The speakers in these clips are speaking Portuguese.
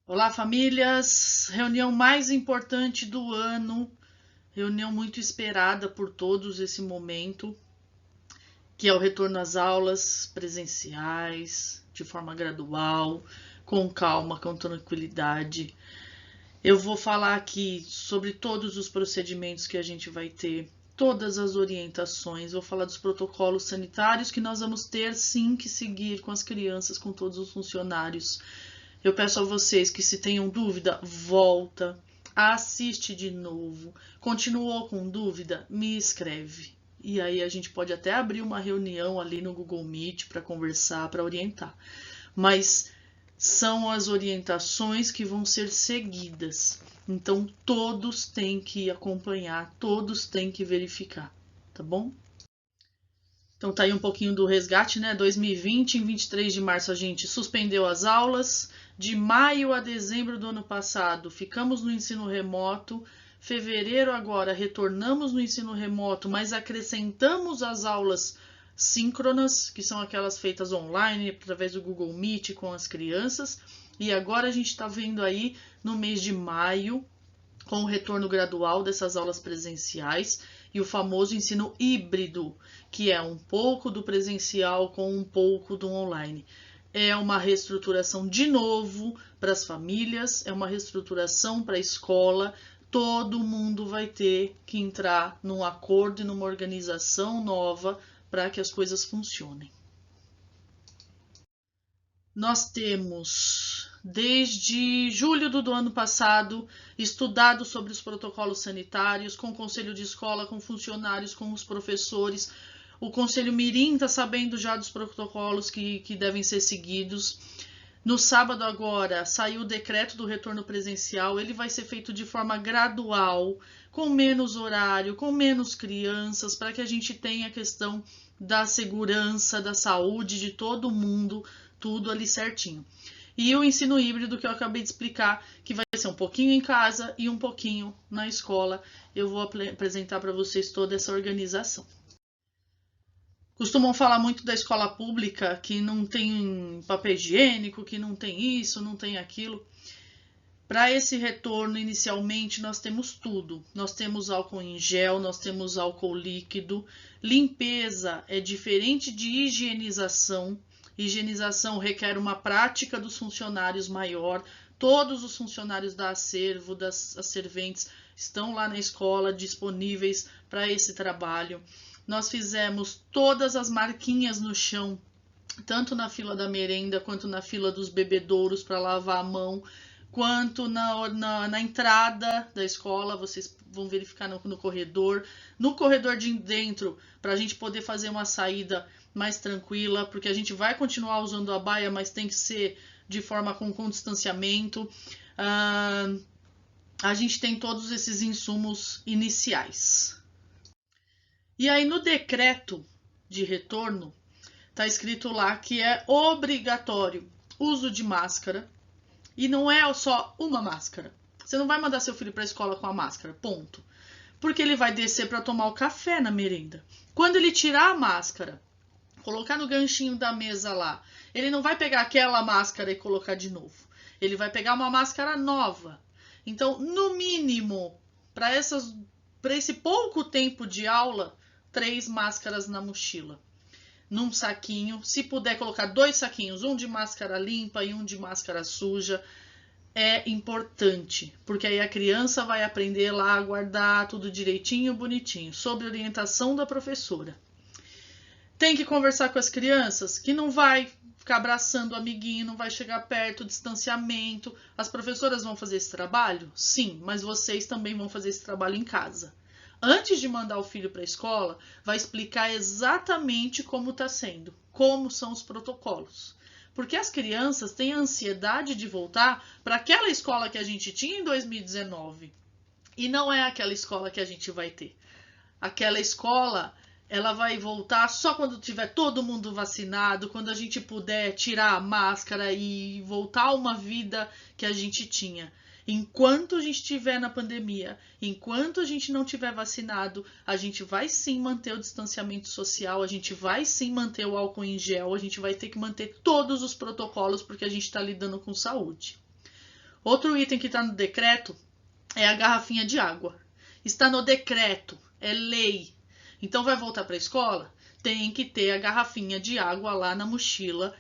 Olá, famílias! Reunião mais importante do ano, reunião muito esperada por todos esse momento, que é o retorno às aulas presenciais, de forma gradual, com calma, com tranquilidade. Eu vou falar aqui sobre todos os procedimentos que a gente vai ter, todas as orientações, vou falar dos protocolos sanitários que nós vamos ter sim que seguir com as crianças, com todos os funcionários. Eu peço a vocês que, se tenham dúvida, volta, assiste de novo. Continuou com dúvida? Me escreve. E aí a gente pode até abrir uma reunião ali no Google Meet para conversar, para orientar. Mas são as orientações que vão ser seguidas. Então todos têm que acompanhar, todos têm que verificar, tá bom? Então tá aí um pouquinho do resgate, né? 2020, em 23 de março a gente suspendeu as aulas. De maio a dezembro do ano passado, ficamos no ensino remoto. Fevereiro agora retornamos no ensino remoto, mas acrescentamos as aulas síncronas, que são aquelas feitas online, através do Google Meet com as crianças. E agora a gente está vendo aí no mês de maio, com o retorno gradual dessas aulas presenciais e o famoso ensino híbrido, que é um pouco do presencial com um pouco do online. É uma reestruturação de novo para as famílias, é uma reestruturação para a escola. Todo mundo vai ter que entrar num acordo e numa organização nova para que as coisas funcionem. Nós temos, desde julho do ano passado, estudado sobre os protocolos sanitários, com o conselho de escola, com funcionários, com os professores. O Conselho Mirim está sabendo já dos protocolos que devem ser seguidos. No sábado agora saiu o decreto do retorno presencial, ele vai ser feito de forma gradual, com menos horário, com menos crianças, para que a gente tenha a questão da segurança, da saúde de todo mundo, tudo ali certinho. E o ensino híbrido que eu acabei de explicar, que vai ser um pouquinho em casa e um pouquinho na escola. Eu vou apresentar para vocês toda essa organização. Costumam falar muito da escola pública, que não tem papel higiênico, que não tem isso, não tem aquilo. Para esse retorno, inicialmente, nós temos tudo. Nós temos álcool em gel, nós temos álcool líquido. Limpeza é diferente de higienização. Higienização requer uma prática dos funcionários maior. Todos os funcionários da acervo, das serventes, estão lá na escola disponíveis para esse trabalho. Nós fizemos todas as marquinhas no chão, tanto na fila da merenda, quanto na fila dos bebedouros para lavar a mão, quanto na entrada da escola. Vocês vão verificar no corredor. No corredor de dentro, para a gente poder fazer uma saída mais tranquila, porque a gente vai continuar usando a baia, mas tem que ser de forma com distanciamento. A gente tem todos esses insumos iniciais. E aí no decreto de retorno, está escrito lá que é obrigatório uso de máscara. E não é só uma máscara. Você não vai mandar seu filho para a escola com a máscara, ponto. Porque ele vai descer para tomar o café na merenda. Quando ele tirar a máscara, colocar no ganchinho da mesa lá, ele não vai pegar aquela máscara e colocar de novo. Ele vai pegar uma máscara nova. Então, no mínimo, para esse pouco tempo de aula, 3 máscaras na mochila. Num saquinho, se puder colocar 2 saquinhos, um de máscara limpa e um de máscara suja, é importante, porque aí a criança vai aprender lá a guardar tudo direitinho, bonitinho, sob orientação da professora. Tem que conversar com as crianças, que não vai ficar abraçando o amiguinho, não vai chegar perto, distanciamento. As professoras vão fazer esse trabalho? Sim, mas vocês também vão fazer esse trabalho em casa. Antes de mandar o filho para a escola, vai explicar exatamente como está sendo, como são os protocolos. Porque as crianças têm a ansiedade de voltar para aquela escola que a gente tinha em 2019. E não é aquela escola que a gente vai ter. Aquela escola, ela vai voltar só quando tiver todo mundo vacinado, quando a gente puder tirar a máscara e voltar a uma vida que a gente tinha. Enquanto a gente estiver na pandemia, enquanto a gente não tiver vacinado, a gente vai sim manter o distanciamento social, a gente vai sim manter o álcool em gel, a gente vai ter que manter todos os protocolos porque a gente está lidando com saúde. Outro item que está no decreto é a garrafinha de água. Está no decreto, é lei. Então vai voltar para a escola, tem que ter a garrafinha de água lá na mochila,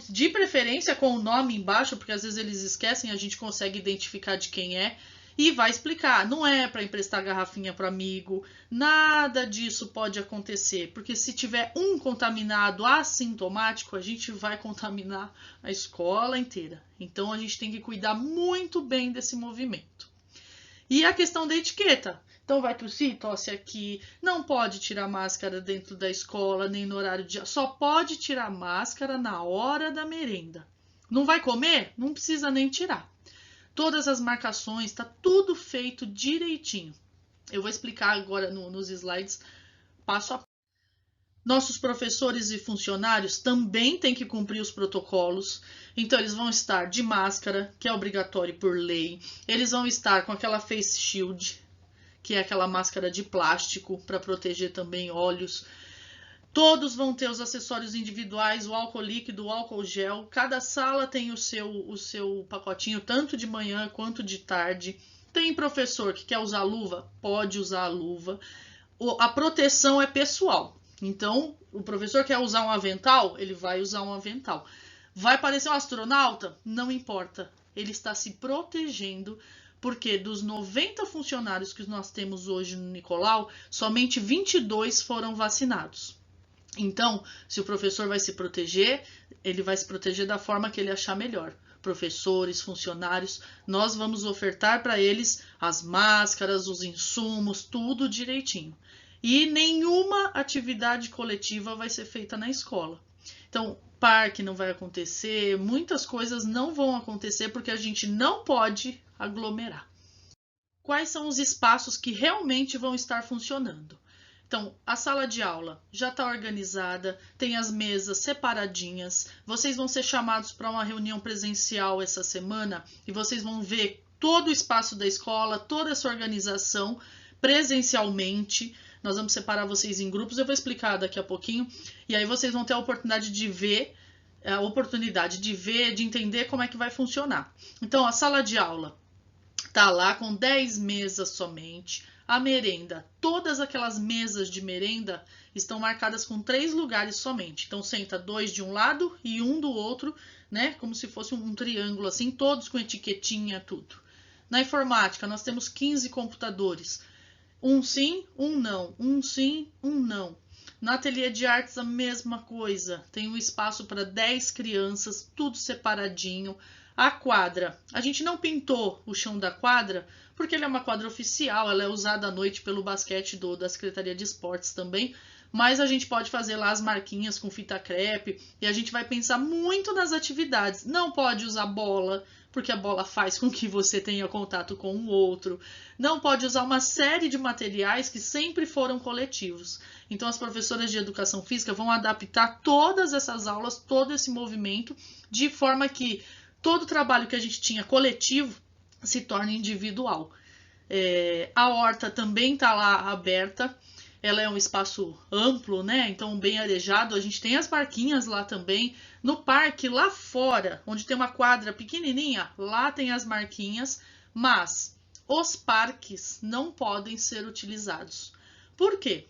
de preferência com o nome embaixo, porque às vezes eles esquecem, a gente consegue identificar de quem é. E vai explicar, não é para emprestar garrafinha para amigo, nada disso pode acontecer, porque se tiver um contaminado assintomático, a gente vai contaminar a escola inteira. Então a gente tem que cuidar muito bem desse movimento. E a questão da etiqueta. Então vai tossir, tosse aqui, não pode tirar máscara dentro da escola, nem no horário de... Só pode tirar máscara na hora da merenda. Não vai comer? Não precisa nem tirar. Todas as marcações, está tudo feito direitinho. Eu vou explicar agora nos slides passo a passo. Nossos professores e funcionários também têm que cumprir os protocolos. Então, eles vão estar de máscara, que é obrigatório por lei. Eles vão estar com aquela face shield, que é aquela máscara de plástico para proteger também olhos. Todos vão ter os acessórios individuais, o álcool líquido, o álcool gel. Cada sala tem o seu pacotinho, tanto de manhã quanto de tarde. Tem professor que quer usar luva? Pode usar a luva. A proteção é pessoal. Então, o professor quer usar um avental? Ele vai usar um avental. Vai parecer um astronauta? Não importa. Ele está se protegendo, porque dos 90 funcionários que nós temos hoje no Nicolau, somente 22 foram vacinados. Então, se o professor vai se proteger, ele vai se proteger da forma que ele achar melhor. Professores, funcionários, nós vamos ofertar para eles as máscaras, os insumos, tudo direitinho. E nenhuma atividade coletiva vai ser feita na escola. Então, parque não vai acontecer, muitas coisas não vão acontecer porque a gente não pode aglomerar. Quais são os espaços que realmente vão estar funcionando? Então, a sala de aula já está organizada, tem as mesas separadinhas. Vocês vão ser chamados para uma reunião presencial essa semana e vocês vão ver todo o espaço da escola, toda essa organização presencialmente. Nós vamos separar vocês em grupos, eu vou explicar daqui a pouquinho. E aí vocês vão ter a oportunidade de ver, de entender como é que vai funcionar. Então, a sala de aula está lá com 10 mesas somente. A merenda, todas aquelas mesas de merenda estão marcadas com 3 lugares somente. Então, senta 2 de um lado e 1 do outro, né? Como se fosse um triângulo assim, todos com etiquetinha, tudo. Na informática, nós temos 15 computadores. Um sim, um não. Um sim, um não. Na ateliê de artes, a mesma coisa. Tem um espaço para 10 crianças, tudo separadinho. A quadra, a gente não pintou o chão da quadra, porque ele é uma quadra oficial, ela é usada à noite pelo basquete da Secretaria de Esportes também, mas a gente pode fazer lá as marquinhas com fita crepe, e a gente vai pensar muito nas atividades. Não pode usar bola, porque a bola faz com que você tenha contato com o outro. Não pode usar uma série de materiais que sempre foram coletivos. Então as professoras de educação física vão adaptar todas essas aulas, todo esse movimento, de forma que todo o trabalho que a gente tinha coletivo se torna individual. A horta também está lá aberta, ela é um espaço amplo, né? Então bem arejado, a gente tem as barquinhas lá também. No parque, lá fora, onde tem uma quadra pequenininha, lá tem as marquinhas, mas os parques não podem ser utilizados. Por quê?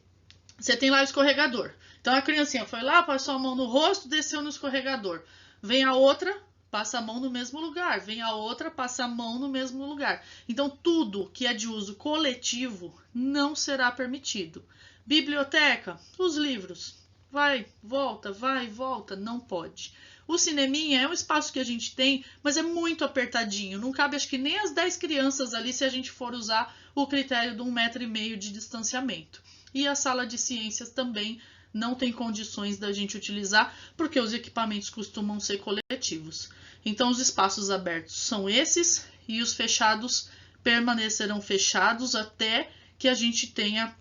Você tem lá o escorregador. Então a criancinha foi lá, passou a mão no rosto, desceu no escorregador. Vem a outra, passa a mão no mesmo lugar, vem a outra, passa a mão no mesmo lugar. Então, tudo que é de uso coletivo não será permitido. Biblioteca, os livros, vai, volta, não pode. O cineminha é um espaço que a gente tem, mas é muito apertadinho, não cabe acho que nem as 10 crianças ali se a gente for usar o critério de 1,5 m de distanciamento. E a sala de ciências também não tem condições da gente utilizar, porque os equipamentos costumam ser coletivos. Então, os espaços abertos são esses e os fechados permanecerão fechados até que a gente tenha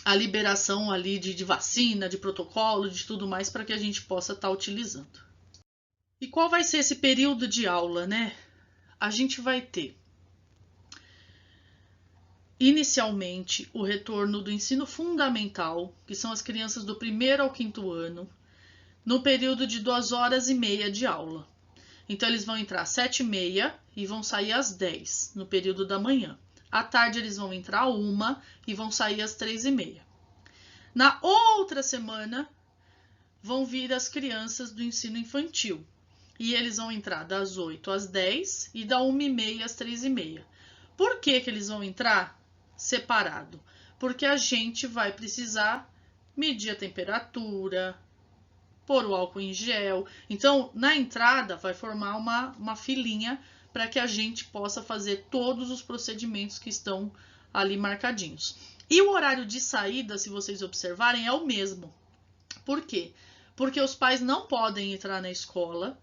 a liberação ali de vacina, de protocolo, de tudo mais, para que a gente possa estar utilizando. E qual vai ser esse período de aula, né? A gente vai ter inicialmente o retorno do ensino fundamental, que são as crianças do 1º ao 5º ano, no período de 2 horas e meia de aula. Então, eles vão entrar às 7h30 e vão sair às 10, no período da manhã. À tarde, eles vão entrar à 1 e vão sair às 3h30. Na outra semana, vão vir as crianças do ensino infantil. E eles vão entrar das 8 às 10 e da 1h30 às 3h30. Por que eles vão entrar separado? Porque a gente vai precisar medir a temperatura, pôr o álcool em gel. Então, na entrada, vai formar uma filinha para que a gente possa fazer todos os procedimentos que estão ali marcadinhos. E o horário de saída, se vocês observarem, é o mesmo. Por quê? Porque os pais não podem entrar na escola.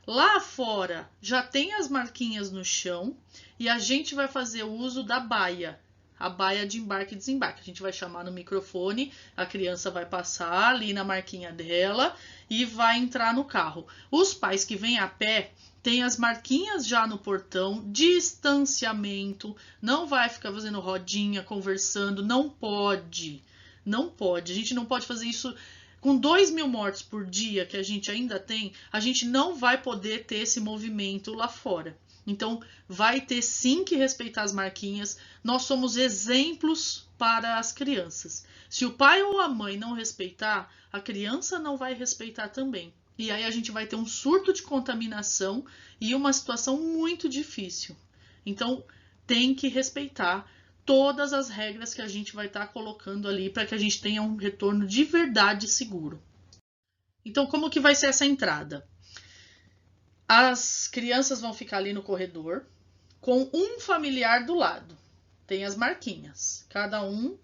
Lá fora já tem as marquinhas no chão e a gente vai fazer uso da baia. A baia de embarque e desembarque. A gente vai chamar no microfone, a criança vai passar ali na marquinha dela e vai entrar no carro. Os pais que vêm a pé têm as marquinhas já no portão, distanciamento, não vai ficar fazendo rodinha, conversando, não pode. Não pode. A gente não pode fazer isso com 2.000 mortes por dia que a gente ainda tem, a gente não vai poder ter esse movimento lá fora. Então, vai ter sim que respeitar as marquinhas. Nós somos exemplos para as crianças. Se o pai ou a mãe não respeitar, a criança não vai respeitar também. E aí a gente vai ter um surto de contaminação e uma situação muito difícil. Então, tem que respeitar todas as regras que a gente vai estar colocando ali para que a gente tenha um retorno de verdade seguro. Então, como que vai ser essa entrada? As crianças vão ficar ali no corredor com um familiar do lado. Tem as marquinhas. Cada um.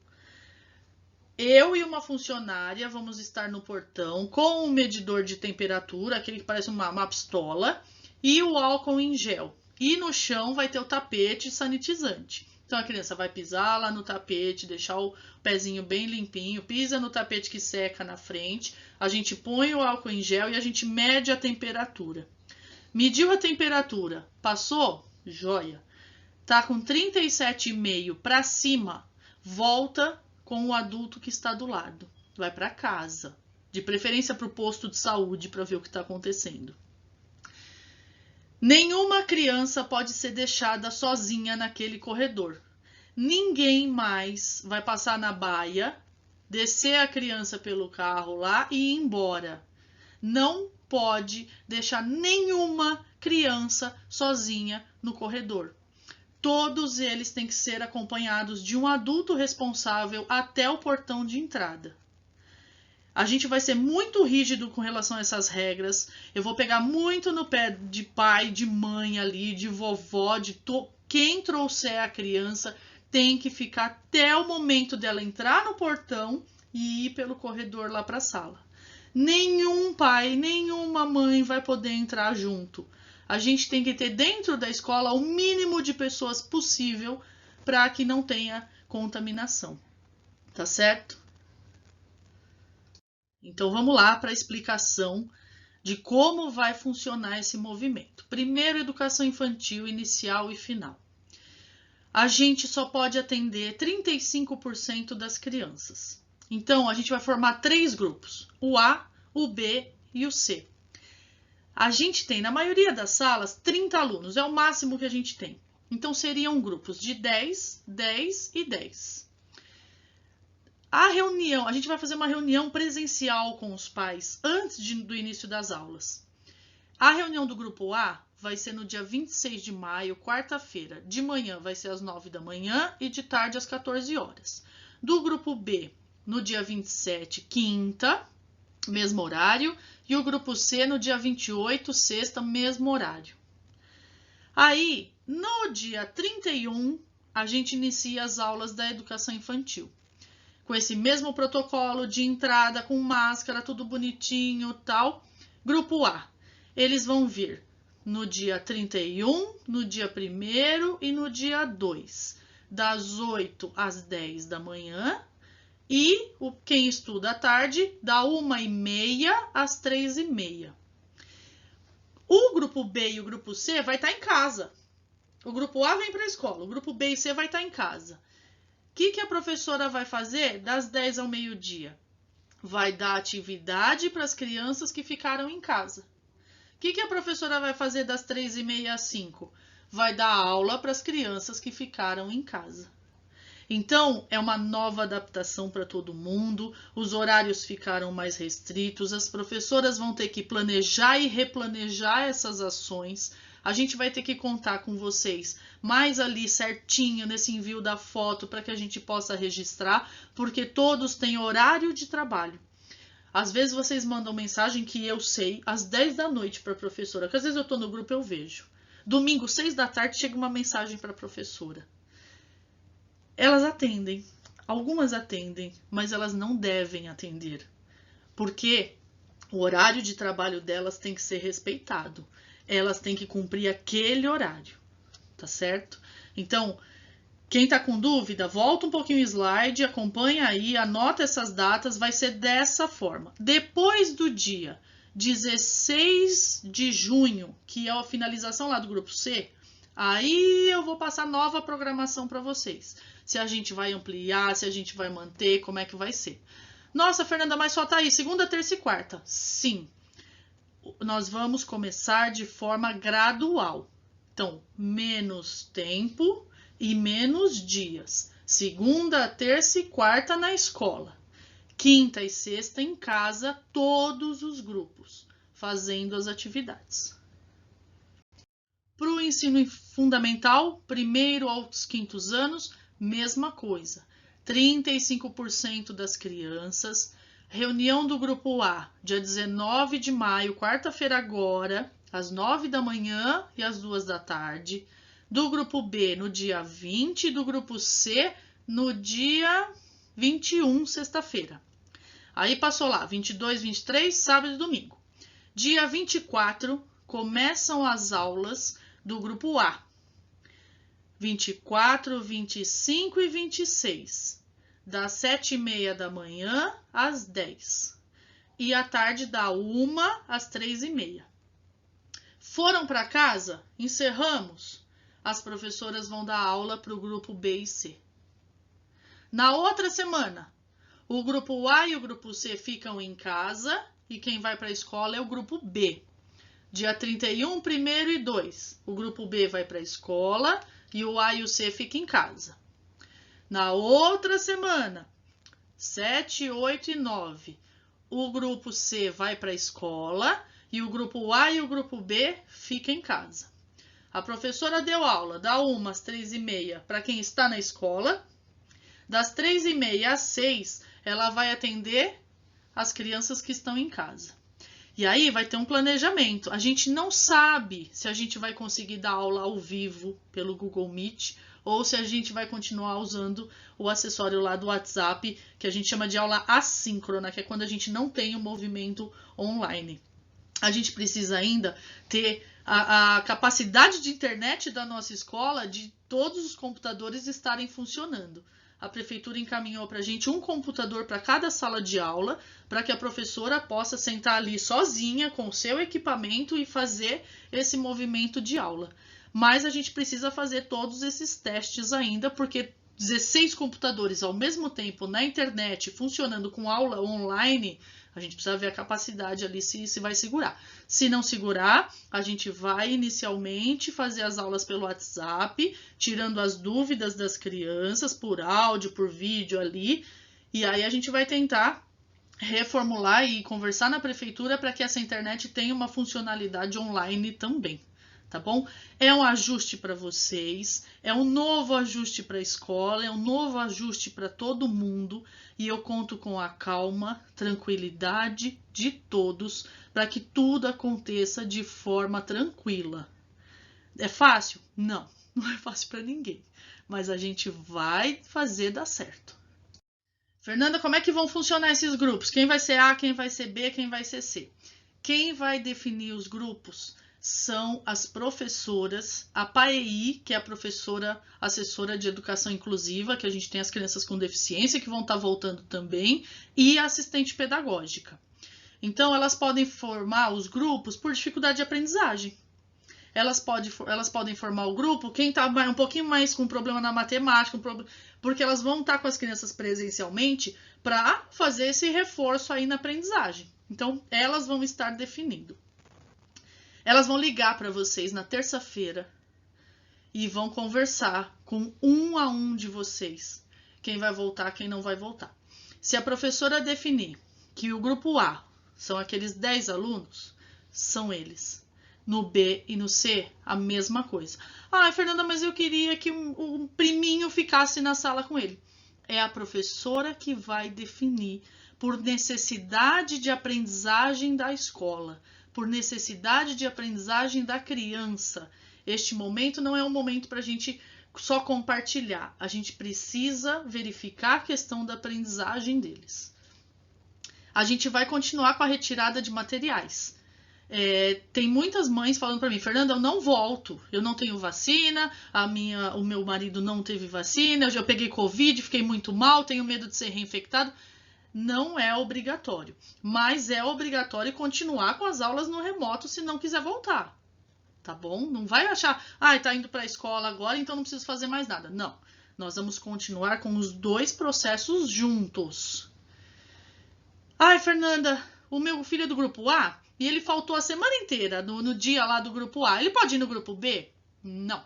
Eu e uma funcionária vamos estar no portão com um medidor de temperatura, aquele que parece uma pistola, e o álcool em gel. E no chão vai ter o tapete sanitizante. Então a criança vai pisar lá no tapete, deixar o pezinho bem limpinho, pisa no tapete que seca na frente, a gente põe o álcool em gel e a gente mede a temperatura. Mediu a temperatura, passou? Joia. Tá com 37,5 para cima, volta com o adulto que está do lado. Vai para casa, de preferência para o posto de saúde para ver o que está acontecendo. Nenhuma criança pode ser deixada sozinha naquele corredor. Ninguém mais vai passar na baia, descer a criança pelo carro lá e ir embora. Não pode deixar nenhuma criança sozinha no corredor. Todos eles têm que ser acompanhados de um adulto responsável até o portão de entrada. A gente vai ser muito rígido com relação a essas regras. Eu vou pegar muito no pé de pai, de mãe ali, de vovó, quem trouxer a criança tem que ficar até o momento dela entrar no portão e ir pelo corredor lá para a sala. Nenhum pai, nenhuma mãe vai poder entrar junto. A gente tem que ter dentro da escola o mínimo de pessoas possível para que não tenha contaminação. Tá certo? Então vamos lá para a explicação de como vai funcionar esse movimento. Primeiro, educação infantil, inicial e final. A gente só pode atender 35% das crianças. Então, a gente vai formar 3 grupos, o A, o B e o C. A gente tem, na maioria das salas, 30 alunos, é o máximo que a gente tem. Então, seriam grupos de 10, 10 e 10. A reunião, a gente vai fazer uma reunião presencial com os pais antes do início das aulas. A reunião do grupo A vai ser no dia 26 de maio, quarta-feira. De manhã vai ser às 9 da manhã e de tarde às 14 horas. Do grupo B, no dia 27, quinta, mesmo horário. E o grupo C no dia 28, sexta, mesmo horário. Aí, no dia 31, a gente inicia as aulas da educação infantil. Com esse mesmo protocolo de entrada, com máscara, tudo bonitinho e tal. Grupo A, eles vão vir no dia 31, no dia 1º e no dia 2, das 8 às 10 da manhã. E quem estuda à tarde, da 1h30 às 3h30. O grupo B e o grupo C vai estar em casa. O grupo A vem para a escola, o grupo B e C vai estar em casa. O que a professora vai fazer das 10 ao meio-dia? Vai dar atividade para as crianças que ficaram em casa. O que a professora vai fazer das 3h30 às 5? Vai dar aula para as crianças que ficaram em casa. Então, é uma nova adaptação para todo mundo, os horários ficaram mais restritos, as professoras vão ter que planejar e replanejar essas ações. A gente vai ter que contar com vocês mais ali certinho nesse envio da foto para que a gente possa registrar, porque todos têm horário de trabalho. Às vezes vocês mandam mensagem que eu sei às 10 da noite para a professora, que às vezes eu estou no grupo e eu vejo. Domingo, 6 da tarde, chega uma mensagem para a professora. Elas atendem, algumas atendem, mas elas não devem atender, porque o horário de trabalho delas tem que ser respeitado. Elas têm que cumprir aquele horário, tá certo? Então, quem tá com dúvida, volta um pouquinho o slide, acompanha aí, anota essas datas, vai ser dessa forma. Depois do dia 16 de junho, que é a finalização lá do grupo C, aí eu vou passar nova programação para vocês. Se a gente vai ampliar, se a gente vai manter, como é que vai ser. Nossa, Fernanda, mas só tá aí segunda, terça e quarta. Sim, nós vamos começar de forma gradual. Então, menos tempo e menos dias. Segunda, terça e quarta na escola. Quinta e sexta em casa, todos os grupos, fazendo as atividades. Para o ensino fundamental, primeiro aos quintos anos, mesma coisa. 35% das crianças. Reunião do grupo A, dia 19 de maio, quarta-feira agora, às 9 da manhã e às 2 da tarde. Do grupo B, no dia 20, do grupo C, no dia 21, sexta-feira. Aí passou lá, 22, 23, sábado e domingo. Dia 24, começam as aulas do grupo A. 24, 25 e 26. Das 7h30 da manhã às 10. E à tarde da 1 às 3h30. Foram para casa? Encerramos? As professoras vão dar aula para o grupo B e C. Na outra semana, o grupo A e o grupo C ficam em casa e quem vai para a escola é o grupo B. Dia 31, 1º e 2. O grupo B vai para a escola e o A e o C ficam em casa. Na outra semana, 7, 8 e 9, o grupo C vai para a escola e o grupo A e o grupo B ficam em casa. A professora deu aula da 1 às 3h30 para quem está na escola. Das 3h30 às 6, ela vai atender as crianças que estão em casa. E aí vai ter um planejamento. A gente não sabe se a gente vai conseguir dar aula ao vivo pelo Google Meet ou se a gente vai continuar usando o acessório lá do WhatsApp, que a gente chama de aula assíncrona, que é quando a gente não tem o movimento online. A gente precisa ainda ter a capacidade de internet da nossa escola, de todos os computadores estarem funcionando. A prefeitura encaminhou para a gente um computador para cada sala de aula, para que a professora possa sentar ali sozinha com o seu equipamento e fazer esse movimento de aula. Mas a gente precisa fazer todos esses testes ainda, porque 16 computadores ao mesmo tempo na internet, funcionando com aula online, a gente precisa ver a capacidade ali se vai segurar. Se não segurar, a gente vai inicialmente fazer as aulas pelo WhatsApp, tirando as dúvidas das crianças por áudio, por vídeo ali, e aí a gente vai tentar reformular e conversar na prefeitura para que essa internet tenha uma funcionalidade online também. Tá bom? É um ajuste para vocês, é um novo ajuste para a escola, é um novo ajuste para todo mundo e eu conto com a calma, tranquilidade de todos para que tudo aconteça de forma tranquila. É fácil? Não, não é fácil para ninguém, mas a gente vai fazer dar certo. Fernanda, como é que vão funcionar esses grupos? Quem vai ser A, quem vai ser B, quem vai ser C? Quem vai definir os grupos são as professoras, a PAEI, que é a professora assessora de educação inclusiva, que a gente tem as crianças com deficiência que vão estar voltando também, e a assistente pedagógica. Então, elas podem formar os grupos por dificuldade de aprendizagem. Elas podem formar o grupo, quem está um pouquinho mais com problema na matemática, porque elas vão estar com as crianças presencialmente para fazer esse reforço aí na aprendizagem. Então, elas vão estar definindo. Elas vão ligar para vocês na terça-feira e vão conversar com um a um de vocês. Quem vai voltar, quem não vai voltar. Se a professora definir que o grupo A são aqueles 10 alunos, são eles. No B e no C, a mesma coisa. Ah, Fernanda, mas eu queria que o priminho ficasse na sala com ele. É a professora que vai definir por necessidade de aprendizagem da escola, por necessidade de aprendizagem da criança. Este momento não é um momento para a gente só compartilhar. A gente precisa verificar a questão da aprendizagem deles. A gente vai continuar com a retirada de materiais. Tem muitas mães falando para mim, Fernanda, eu não volto, eu não tenho vacina, o meu marido não teve vacina, eu já peguei Covid, fiquei muito mal, tenho medo de ser reinfectado. Não é obrigatório, mas é obrigatório continuar com as aulas no remoto se não quiser voltar, tá bom? Não vai achar, tá indo para a escola agora, então não preciso fazer mais nada. Não, nós vamos continuar com os dois processos juntos. Ai, Fernanda, o meu filho é do grupo A e ele faltou a semana inteira no dia lá do grupo A. Ele pode ir no grupo B? Não.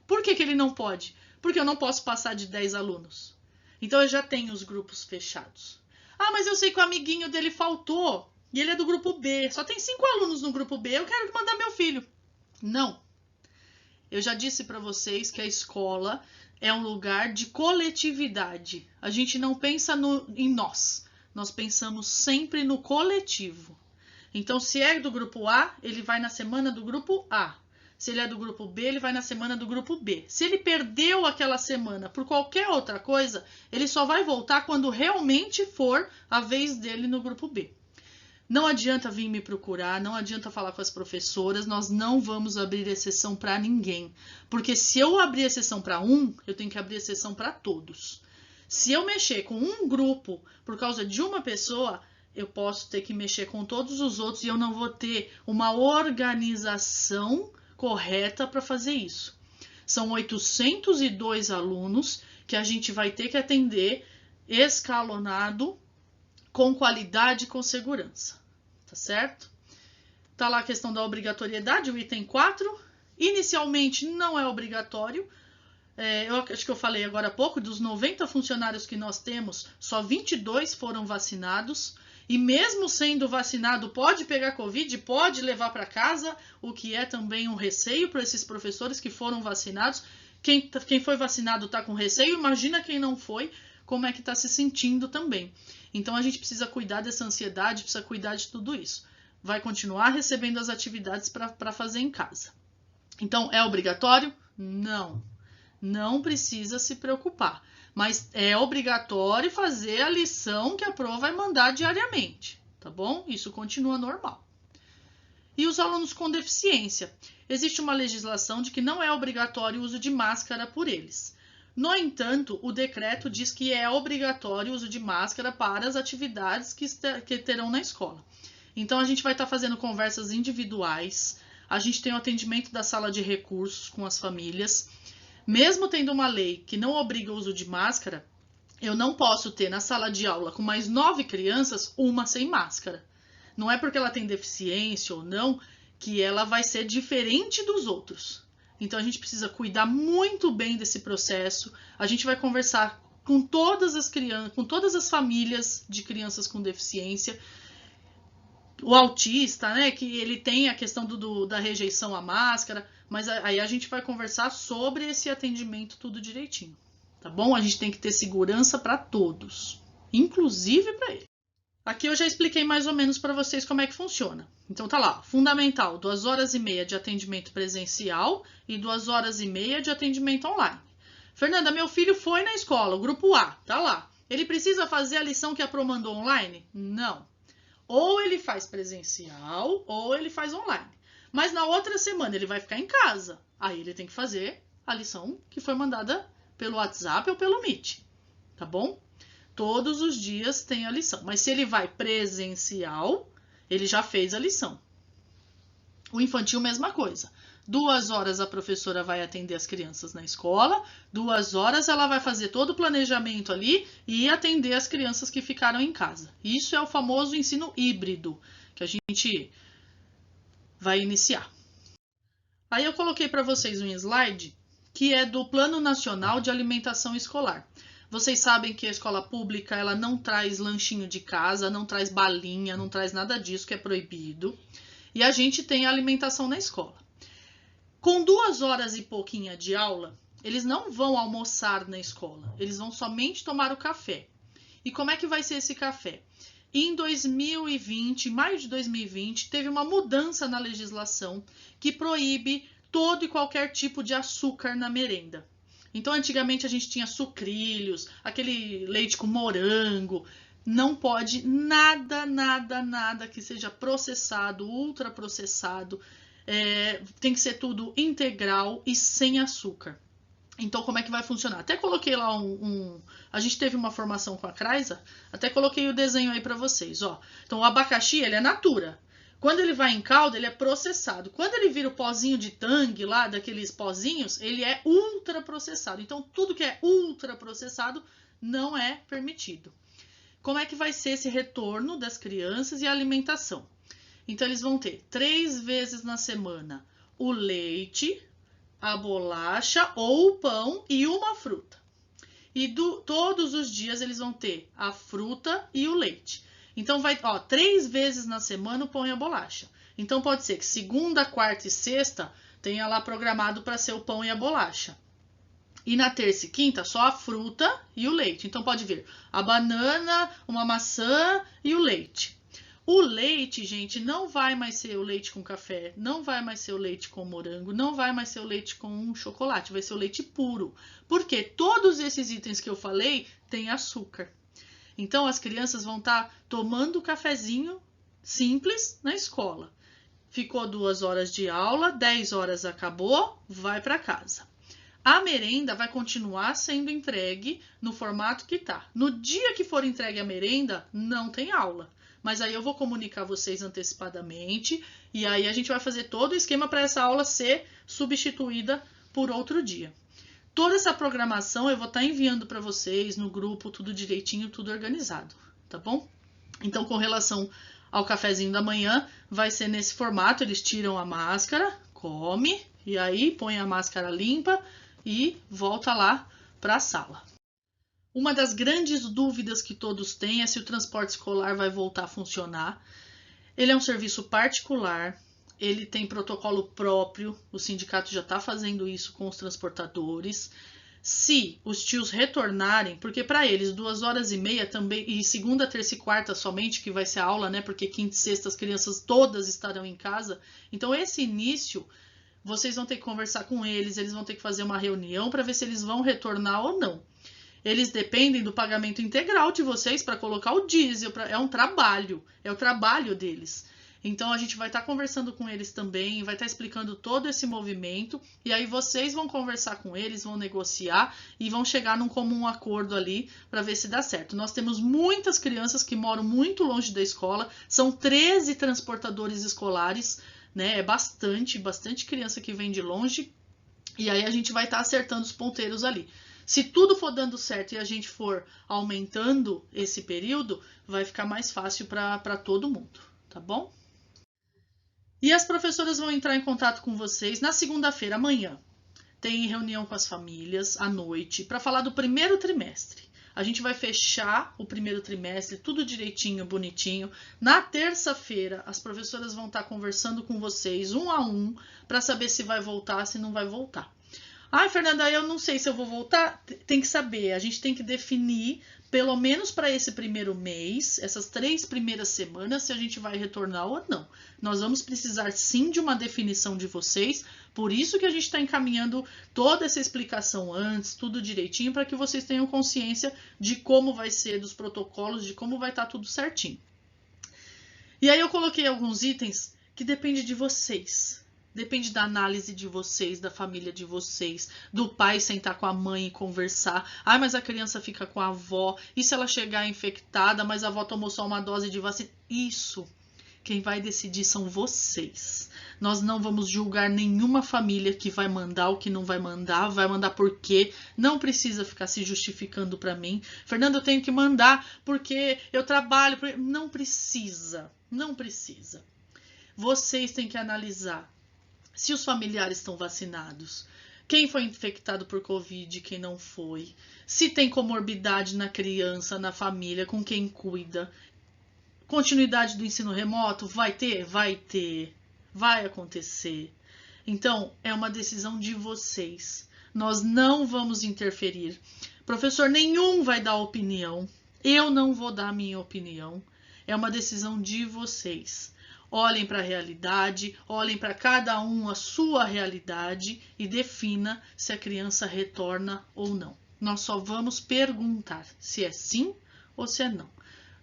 Por que ele não pode? Porque eu não posso passar de 10 alunos. Então eu já tenho os grupos fechados. Ah, mas eu sei que o amiguinho dele faltou e ele é do grupo B. Só tem 5 alunos no grupo B, eu quero mandar meu filho. Não. Eu já disse para vocês que a escola é um lugar de coletividade. A gente não pensa em nós. Nós pensamos sempre no coletivo. Então, se é do grupo A, ele vai na semana do grupo A. Se ele é do grupo B, ele vai na semana do grupo B. Se ele perdeu aquela semana por qualquer outra coisa, ele só vai voltar quando realmente for a vez dele no grupo B. Não adianta vir me procurar, não adianta falar com as professoras, nós não vamos abrir exceção para ninguém. Porque se eu abrir exceção para um, eu tenho que abrir exceção para todos. Se eu mexer com um grupo por causa de uma pessoa, eu posso ter que mexer com todos os outros e eu não vou ter uma organização correta para fazer isso. São 802 alunos que a gente vai ter que atender escalonado, com qualidade e com segurança. Tá certo? Tá lá a questão da obrigatoriedade, o item 4. Inicialmente não é obrigatório. Eu acho que eu falei agora há pouco, dos 90 funcionários que nós temos, só 22 foram vacinados. E mesmo sendo vacinado, pode pegar Covid, pode levar para casa, o que é também um receio para esses professores que foram vacinados. Quem foi vacinado está com receio, imagina quem não foi, como é que está se sentindo também. Então a gente precisa cuidar dessa ansiedade, precisa cuidar de tudo isso. Vai continuar recebendo as atividades para fazer em casa. Então, é obrigatório? Não. Não precisa se preocupar. Mas é obrigatório fazer a lição que a prova vai mandar diariamente, tá bom? Isso continua normal. E os alunos com deficiência? Existe uma legislação de que não é obrigatório o uso de máscara por eles. No entanto, o decreto diz que é obrigatório o uso de máscara para as atividades que terão na escola. Então, a gente vai estar fazendo conversas individuais, a gente tem o atendimento da sala de recursos com as famílias. Mesmo tendo uma lei que não obriga o uso de máscara, eu não posso ter na sala de aula com mais 9 crianças, uma sem máscara. Não é porque ela tem deficiência ou não que ela vai ser diferente dos outros. Então a gente precisa cuidar muito bem desse processo. A gente vai conversar com todas as crianças, com todas as famílias de crianças com deficiência. O autista, né, que ele tem a questão da rejeição à máscara, mas aí a gente vai conversar sobre esse atendimento tudo direitinho, tá bom? A gente tem que ter segurança para todos, inclusive para ele. Aqui eu já expliquei mais ou menos para vocês como é que funciona. Então tá lá, fundamental, 2 horas e meia de atendimento presencial e 2 horas e meia de atendimento online. Fernanda, meu filho foi na escola, o grupo A, tá lá. Ele precisa fazer a lição que a Pro mandou online? Não. Ou ele faz presencial, ou ele faz online. Mas na outra semana ele vai ficar em casa. Aí ele tem que fazer a lição que foi mandada pelo WhatsApp ou pelo Meet. Tá bom? Todos os dias tem a lição. Mas se ele vai presencial, ele já fez a lição. O infantil, mesma coisa. 2 horas a professora vai atender as crianças na escola, 2 horas ela vai fazer todo o planejamento ali e atender as crianças que ficaram em casa. Isso é o famoso ensino híbrido, que a gente vai iniciar. Aí eu coloquei para vocês um slide que é do Plano Nacional de Alimentação Escolar. Vocês sabem que a escola pública ela não traz lanchinho de casa, não traz balinha, não traz nada disso, que é proibido. E a gente tem a alimentação na escola. Com 2 horas e pouquinha de aula, eles não vão almoçar na escola, eles vão somente tomar o café. E como é que vai ser esse café? Em 2020, em maio de 2020, teve uma mudança na legislação que proíbe todo e qualquer tipo de açúcar na merenda. Então, antigamente a gente tinha sucrilhos, aquele leite com morango. Não pode nada, nada, nada que seja processado, ultraprocessado. Tem que ser tudo integral e sem açúcar. Então, como é que vai funcionar? Até coloquei lá a gente teve uma formação com a Craisa, até coloquei o desenho aí para vocês, ó. Então, o abacaxi, ele é natura. Quando ele vai em calda, ele é processado. Quando ele vira o pozinho de tangue lá, daqueles pozinhos, ele é ultraprocessado. Então, tudo que é ultraprocessado não é permitido. Como é que vai ser esse retorno das crianças e a alimentação? Então, eles vão ter 3 vezes na semana o leite, a bolacha ou o pão e uma fruta. E todos os dias eles vão ter a fruta e o leite. Então, 3 vezes na semana o pão e a bolacha. Então, pode ser que segunda, quarta e sexta tenha lá programado para ser o pão e a bolacha. E na terça e quinta, só a fruta e o leite. Então, pode vir a banana, uma maçã e o leite. O leite, gente, não vai mais ser o leite com café, não vai mais ser o leite com morango, não vai mais ser o leite com chocolate, vai ser o leite puro. Porque todos esses itens que eu falei têm açúcar. Então, as crianças vão estar tomando cafezinho simples na escola. Ficou 2 horas de aula, 10 horas acabou, vai para casa. A merenda vai continuar sendo entregue no formato que está. No dia que for entregue a merenda, não tem aula. Mas aí eu vou comunicar a vocês antecipadamente e aí a gente vai fazer todo o esquema para essa aula ser substituída por outro dia. Toda essa programação eu vou estar enviando para vocês no grupo, tudo direitinho, tudo organizado, tá bom? Então, com relação ao cafezinho da manhã, vai ser nesse formato, eles tiram a máscara, come, e aí põe a máscara limpa e volta lá para a sala. Uma das grandes dúvidas que todos têm é se o transporte escolar vai voltar a funcionar. Ele é um serviço particular, ele tem protocolo próprio, o sindicato já está fazendo isso com os transportadores. Se os tios retornarem, porque para eles 2 horas e meia também, e segunda, terça e quarta somente, que vai ser a aula, né? Porque quinta e sexta as crianças todas estarão em casa. Então esse início, vocês vão ter que conversar com eles, eles vão ter que fazer uma reunião para ver se eles vão retornar ou não. Eles dependem do pagamento integral de vocês para colocar o diesel, é um trabalho, é o trabalho deles. Então, a gente vai estar conversando com eles também, vai estar explicando todo esse movimento, e aí vocês vão conversar com eles, vão negociar e vão chegar num comum acordo ali para ver se dá certo. Nós temos muitas crianças que moram muito longe da escola, são 13 transportadores escolares, né? É bastante criança que vem de longe, e aí a gente vai estar acertando os ponteiros ali. Se tudo for dando certo e a gente for aumentando esse período, vai ficar mais fácil para todo mundo, tá bom? E as professoras vão entrar em contato com vocês na segunda-feira, amanhã. Tem reunião com as famílias à noite para falar do primeiro trimestre. A gente vai fechar o primeiro trimestre, tudo direitinho, bonitinho. Na terça-feira, as professoras vão estar conversando com vocês, 1 a 1, para saber se vai voltar, se não vai voltar. Ai, Fernanda, eu não sei se eu vou voltar. Tem que saber, a gente tem que definir, pelo menos para esse primeiro mês, essas 3 primeiras semanas, se a gente vai retornar ou não. Nós vamos precisar sim de uma definição de vocês, por isso que a gente está encaminhando toda essa explicação antes, tudo direitinho, para que vocês tenham consciência de como vai ser, dos protocolos, de como vai estar tudo certinho. E aí eu coloquei alguns itens que dependem de vocês. Depende da análise de vocês, da família de vocês, do pai sentar com a mãe e conversar. Ai, mas a criança fica com a avó. E se ela chegar infectada, mas a avó tomou só uma dose de vacina? Isso, quem vai decidir são vocês. Nós não vamos julgar nenhuma família que vai mandar ou que não vai mandar por quê. Não precisa ficar se justificando para mim. Fernanda, eu tenho que mandar porque eu trabalho. Não precisa, não precisa. Vocês têm que analisar se os familiares estão vacinados, quem foi infectado por Covid, quem não foi, se tem comorbidade na criança, na família, com quem cuida. Continuidade do ensino remoto? Vai ter? Vai ter. Vai acontecer. Então, é uma decisão de vocês. Nós não vamos interferir. Professor nenhum vai dar opinião. Eu não vou dar minha opinião. É uma decisão de vocês. Olhem para a realidade, olhem para cada um a sua realidade e defina se a criança retorna ou não. Nós só vamos perguntar se é sim ou se é não.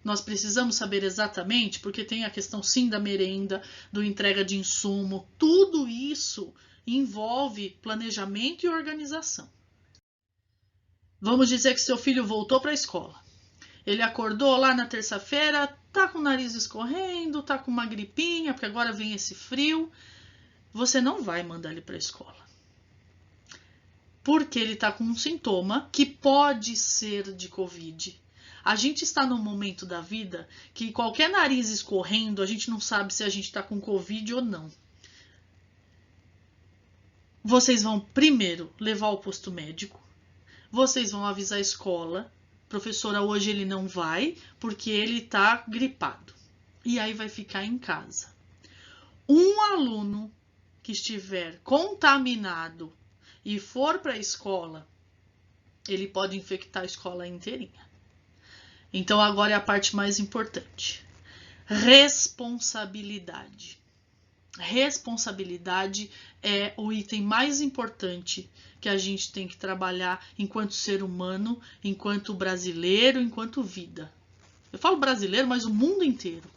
Nós precisamos saber exatamente, porque tem a questão sim da merenda, do entrega de insumo, tudo isso envolve planejamento e organização. Vamos dizer que seu filho voltou para a escola. Ele acordou lá na terça-feira, tá com o nariz escorrendo, tá com uma gripinha, porque agora vem esse frio. Você não vai mandar ele para a escola. Porque ele tá com um sintoma que pode ser de Covid. A gente está num momento da vida que qualquer nariz escorrendo, a gente não sabe se a gente está com Covid ou não. Vocês vão primeiro levar ao posto médico. Vocês vão avisar a escola. Professora, hoje ele não vai porque ele está gripado. E aí vai ficar em casa. Um aluno que estiver contaminado e for para a escola, ele pode infectar a escola inteirinha. Então agora é a parte mais importante. Responsabilidade. Responsabilidade é o item mais importante que a gente tem que trabalhar enquanto ser humano, enquanto brasileiro, enquanto vida. Eu falo brasileiro, mas o mundo inteiro.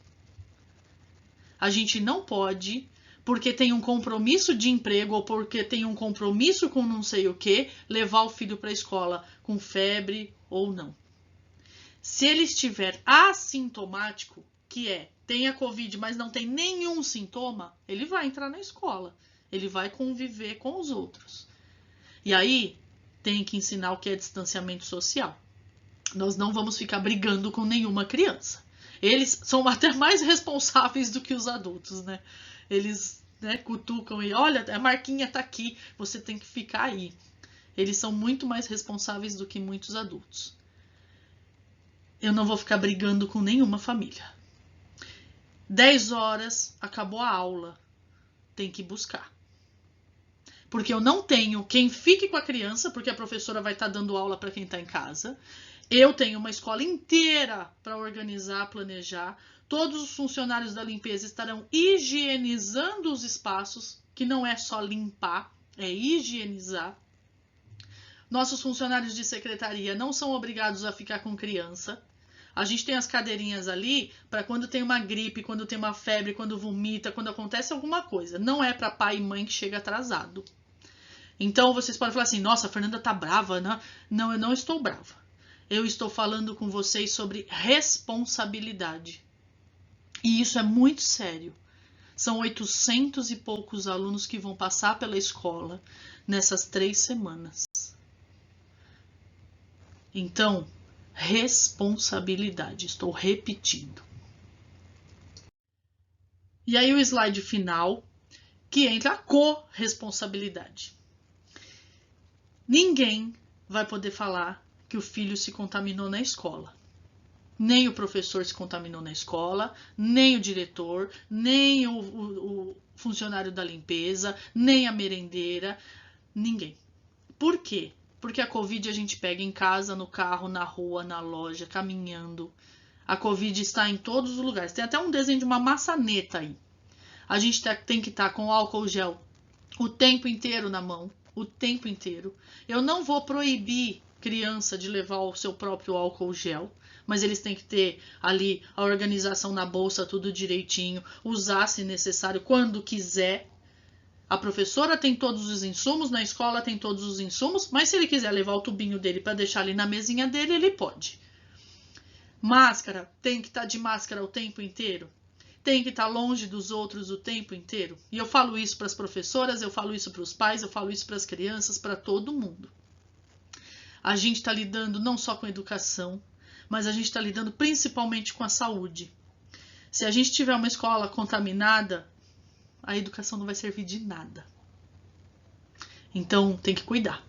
A gente não pode, porque tem um compromisso de emprego ou porque tem um compromisso com não sei o que, levar o filho para a escola com febre ou não. Se ele estiver assintomático, que é, tem a Covid, mas não tem nenhum sintoma, ele vai entrar na escola. Ele vai conviver com os outros. E aí, tem que ensinar o que é distanciamento social. Nós não vamos ficar brigando com nenhuma criança. Eles são até mais responsáveis do que os adultos, né? Eles, né, cutucam e, olha, a marquinha tá aqui, você tem que ficar aí. Eles são muito mais responsáveis do que muitos adultos. Eu não vou ficar brigando com nenhuma família. 10 horas, acabou a aula. Tem que buscar. Porque eu não tenho quem fique com a criança, porque a professora vai estar dando aula para quem está em casa. Eu tenho uma escola inteira para organizar, planejar. Todos os funcionários da limpeza estarão higienizando os espaços, que não é só limpar, é higienizar. Nossos funcionários de secretaria não são obrigados a ficar com criança. A gente tem as cadeirinhas ali para quando tem uma gripe, quando tem uma febre, quando vomita, quando acontece alguma coisa. Não é para pai e mãe que chega atrasado. Então vocês podem falar assim, nossa, a Fernanda tá brava, né? Não, eu não estou brava. Eu estou falando com vocês sobre responsabilidade. E isso é muito sério. São 800 e poucos alunos que vão passar pela escola nessas 3 semanas. Então, responsabilidade. Estou repetindo. E aí o slide final, que entra a corresponsabilidade. Ninguém vai poder falar que o filho se contaminou na escola. Nem o professor se contaminou na escola, nem o diretor, nem o funcionário da limpeza, nem a merendeira, ninguém. Por quê? Porque a Covid a gente pega em casa, no carro, na rua, na loja, caminhando. A Covid está em todos os lugares. Tem até um desenho de uma maçaneta aí. A gente tem que estar com álcool gel o tempo inteiro na mão. O tempo inteiro. Eu não vou proibir criança de levar o seu próprio álcool gel, mas eles têm que ter ali a organização na bolsa, tudo direitinho, usar se necessário, quando quiser. A professora tem todos os insumos, na escola tem todos os insumos, mas se ele quiser levar o tubinho dele para deixar ali na mesinha dele, ele pode. Máscara, tem que estar de máscara o tempo inteiro. Tem que estar longe dos outros o tempo inteiro. E eu falo isso para as professoras, eu falo isso para os pais, eu falo isso para as crianças, para todo mundo. A gente está lidando não só com educação, mas a gente está lidando principalmente com a saúde. Se a gente tiver uma escola contaminada, a educação não vai servir de nada. Então, tem que cuidar.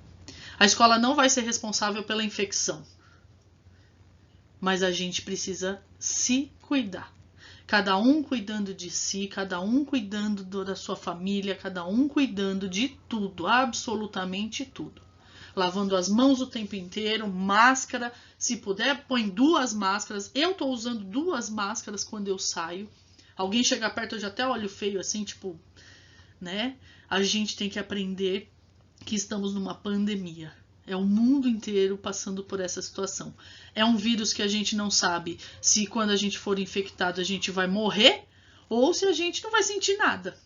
A escola não vai ser responsável pela infecção, mas a gente precisa se cuidar. Cada um cuidando de si, cada um cuidando da sua família, cada um cuidando de tudo, absolutamente tudo. Lavando as mãos o tempo inteiro, máscara, se puder, põe 2 máscaras. Eu tô usando 2 máscaras quando eu saio. Alguém chegar perto, eu já até olho feio assim, tipo, né? A gente tem que aprender que estamos numa pandemia. É o mundo inteiro passando por essa situação. É um vírus que a gente não sabe se quando a gente for infectado a gente vai morrer ou se a gente não vai sentir nada.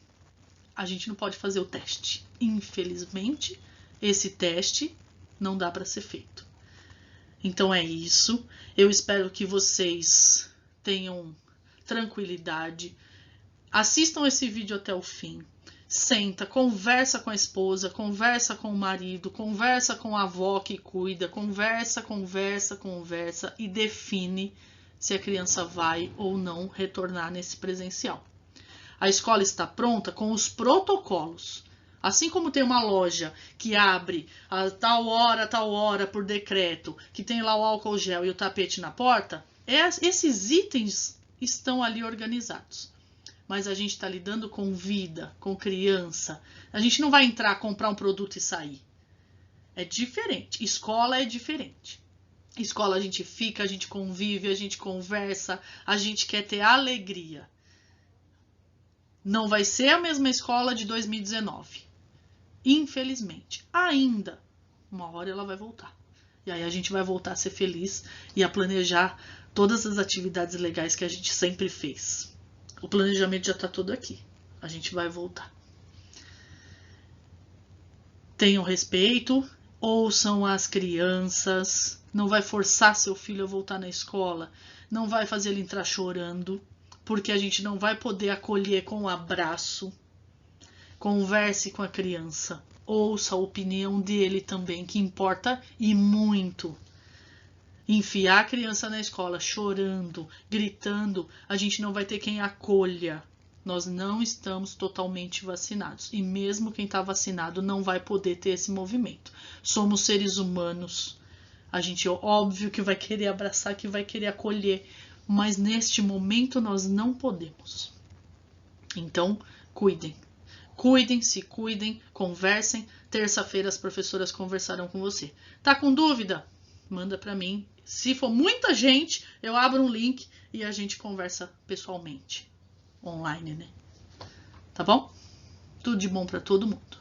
A gente não pode fazer o teste. Infelizmente, esse teste não dá para ser feito. Então é isso. Eu espero que vocês tenham tranquilidade. Assistam esse vídeo até o fim. Senta, conversa com a esposa, conversa com o marido, conversa com a avó que cuida, conversa e define se a criança vai ou não retornar nesse presencial. A escola está pronta com os protocolos. Assim como tem uma loja que abre a tal hora, por decreto, que tem lá o álcool gel e o tapete na porta, esses itens estão ali organizados. Mas a gente está lidando com vida, com criança. A gente não vai entrar, comprar um produto e sair. É diferente. Escola é diferente. Escola a gente fica, a gente convive, a gente conversa, a gente quer ter alegria. Não vai ser a mesma escola de 2019. Infelizmente. Ainda. Uma hora ela vai voltar. E aí a gente vai voltar a ser feliz e a planejar todas as atividades legais que a gente sempre fez. O planejamento já está todo aqui. A gente vai voltar. Tenham respeito, ouçam as crianças. Não vai forçar seu filho a voltar na escola. Não vai fazer ele entrar chorando, porque a gente não vai poder acolher com um abraço. Converse com a criança. Ouça a opinião dele também, que importa e muito. Enfiar a criança na escola chorando, gritando, a gente não vai ter quem acolha. Nós não estamos totalmente vacinados. E mesmo quem está vacinado não vai poder ter esse movimento. Somos seres humanos. A gente, óbvio, que vai querer abraçar, que vai querer acolher. Mas neste momento nós não podemos. Então, cuidem. Cuidem, se cuidem, conversem. Terça-feira as professoras conversarão com você. Tá com dúvida? Manda para mim. Se for muita gente, eu abro um link e a gente conversa pessoalmente. Online, né? Tá bom? Tudo de bom para todo mundo.